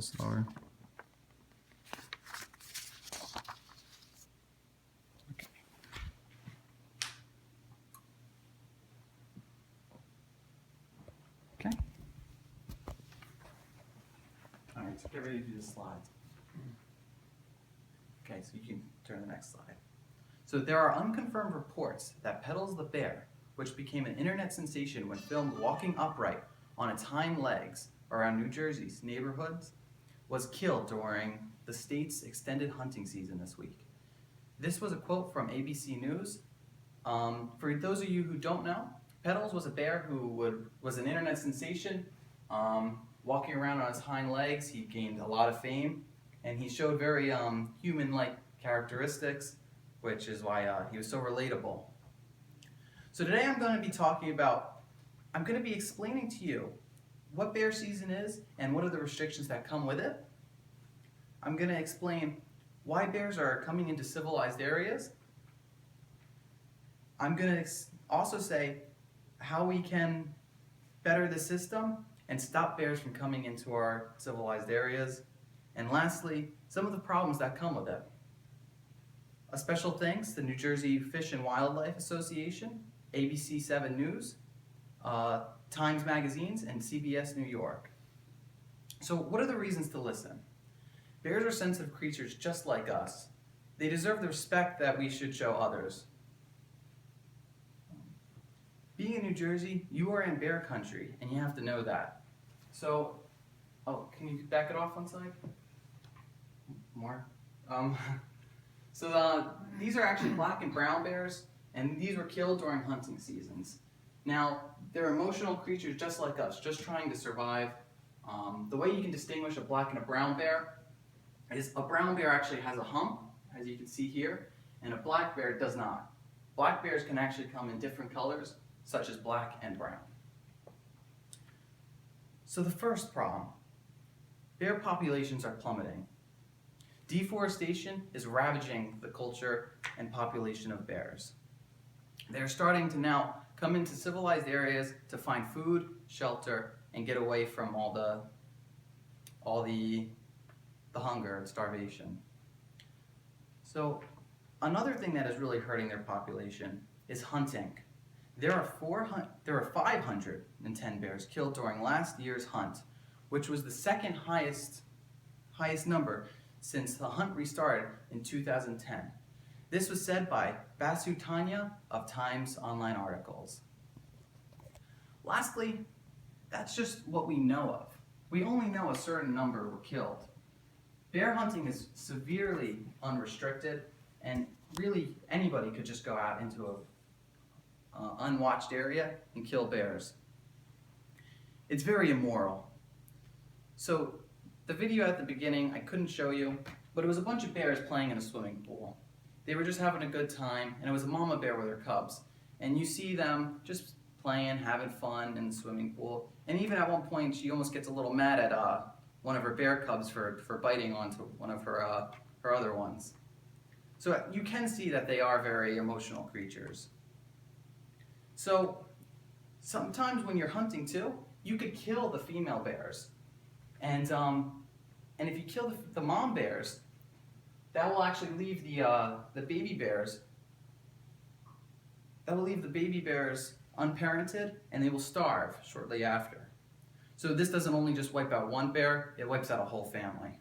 Slower. Okay. All right, so get ready to do the slides. Okay, so you can turn to the next slide. So there are unconfirmed reports that Pedals the bear, which became an internet sensation when filmed walking upright on its hind legs around New Jersey's neighborhoods, was killed during the state's extended hunting season this week. This was a quote from ABC News. For those of you who don't know, Pedals was a bear who was an internet sensation. Walking around on his hind legs, he gained a lot of fame, and he showed very human-like characteristics, which is why he was so relatable. So today I'm going to be explaining to you what bear season is and what are the restrictions that come with it. I'm going to explain why bears are coming into civilized areas. I'm going to also say how we can better the system and stop bears from coming into our civilized areas. And lastly, some of the problems that come with it. A special thanks to New Jersey Fish and Wildlife Association, ABC 7 News, Times Magazines, and CBS New York. So what are the reasons to listen? Bears are sensitive creatures just like us. They deserve the respect that we should show others. Being in New Jersey, you are in bear country, and you have to know that. So, can you back it off one side? More? These are actually black and brown bears, and these were killed during hunting seasons. Now, they're emotional creatures just like us, just trying to survive. The way you can distinguish a black and a brown bear is a brown bear actually has a hump, as you can see here, and a black bear does not. Black bears can actually come in different colors, such as black and brown. So the first problem, bear populations are plummeting. Deforestation is ravaging the culture and population of bears. They're starting to now come into civilized areas to find food, shelter, and get away from all the hunger and starvation. So another thing that is really hurting their population is hunting. There are 510 bears killed during last year's hunt, which was the second highest number since the hunt restarted in 2010. This was said by Basu Tanya of Times Online Articles. Lastly, that's just what we know of. We only know a certain number were killed. Bear hunting is severely unrestricted, and really anybody could just go out into an unwatched area and kill bears. It's very immoral. So the video at the beginning I couldn't show you, but it was a bunch of bears playing in a swimming pool. They were just having a good time, and it was a mama bear with her cubs. And you see them just playing, having fun in the swimming pool. And even at one point, she almost gets a little mad at one of her bear cubs for biting onto one of her other ones. So you can see that they are very emotional creatures. So sometimes when you're hunting too, you could kill the female bears. And if you kill the mom bears, that will actually leave the baby bears. That will leave the baby bears unparented, and they will starve shortly after. So this doesn't only just wipe out one bear; it wipes out a whole family.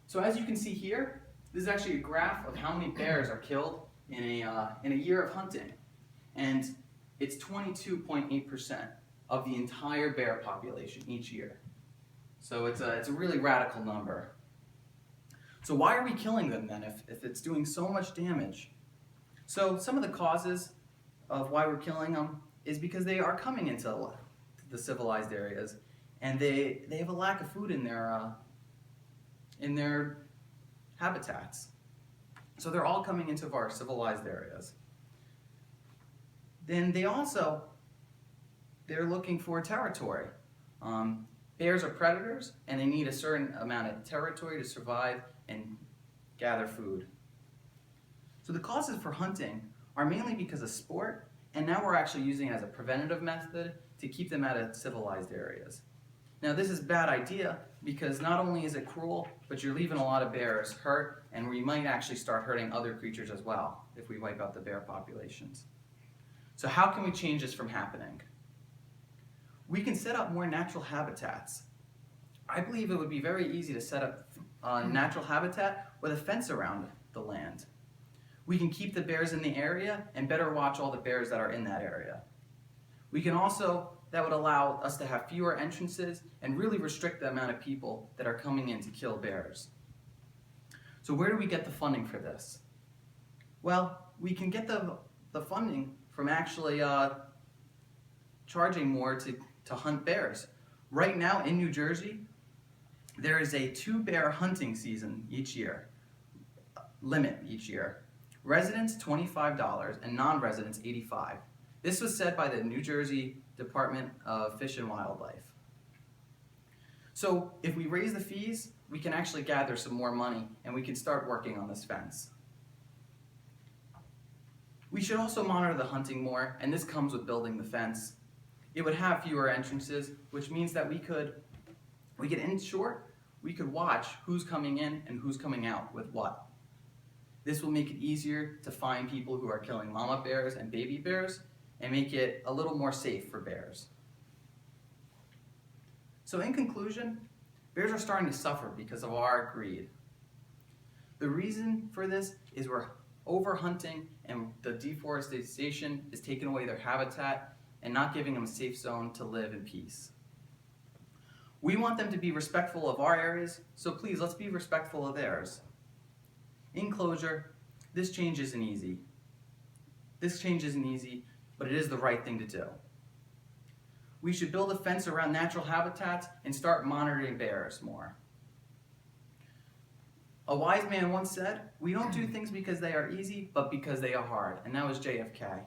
So as you can see here, this is actually a graph of how many bears are killed in a year of hunting, and it's 22.8% of the entire bear population each year. So it's a really radical number. So why are we killing them then if it's doing so much damage? So some of the causes of why we're killing them is because they are coming into the civilized areas, and they have a lack of food in their habitats. So they're all coming into our civilized areas. Then they're looking for territory. Bears are predators, and they need a certain amount of territory to survive and gather food. So the causes for hunting are mainly because of sport, and now we're actually using it as a preventative method to keep them out of civilized areas. Now this is a bad idea because not only is it cruel, but you're leaving a lot of bears hurt, and we might actually start hurting other creatures as well if we wipe out the bear populations. So how can we change this from happening? We can set up more natural habitats. I believe it would be very easy to set up a natural habitat with a fence around the land. We can keep the bears in the area and better watch all the bears that are in that area. We can also, that would allow us to have fewer entrances and really restrict the amount of people that are coming in to kill bears. So where do we get the funding for this? Well, we can get the funding from actually charging more to hunt bears. Right now in New Jersey, there is a 2-bear hunting season each year, limit each year. Residents $25 and non-residents $85. This was set by the New Jersey Department of Fish and Wildlife. So if we raise the fees, we can actually gather some more money and we can start working on this fence. We should also monitor the hunting more, and this comes with building the fence. It would have fewer entrances, which means that we could watch who's coming in and who's coming out with what. This will make it easier to find people who are killing mama bears and baby bears and make it a little more safe for bears. So in conclusion, bears are starting to suffer because of our greed. The reason for this is we're overhunting, and the deforestation is taking away their habitat and not giving them a safe zone to live in peace. We want them to be respectful of our areas, so please let's be respectful of theirs. In closure, this change isn't easy. But it is the right thing to do. We should build a fence around natural habitats and start monitoring bears more. A wise man once said, "We don't do things because they are easy, but because they are hard," and that was JFK.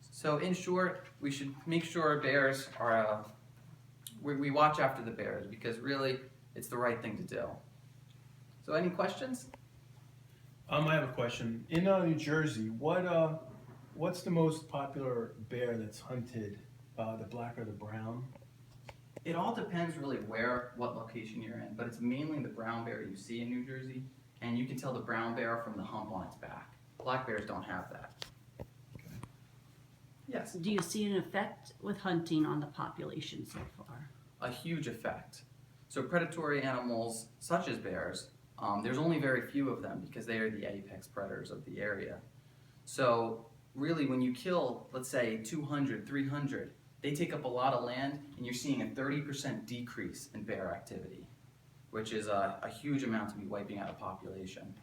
So in short, we should make sure bears are, we watch after the bears, because really, it's the right thing to do. So any questions? I have a question. In New Jersey, what's the most popular bear that's hunted? The black or the brown? It all depends really what location you're in, but it's mainly the brown bear you see in New Jersey, and you can tell the brown bear from the hump on its back. Black bears don't have that. Okay. Yes. Do you see an effect with hunting on the population so far? A huge effect. So predatory animals such as bears, there's only very few of them because they are the apex predators of the area. So really when you kill, let's say 200, 300, they take up a lot of land, and you're seeing a 30% decrease in bear activity, which is a huge amount to be wiping out a population.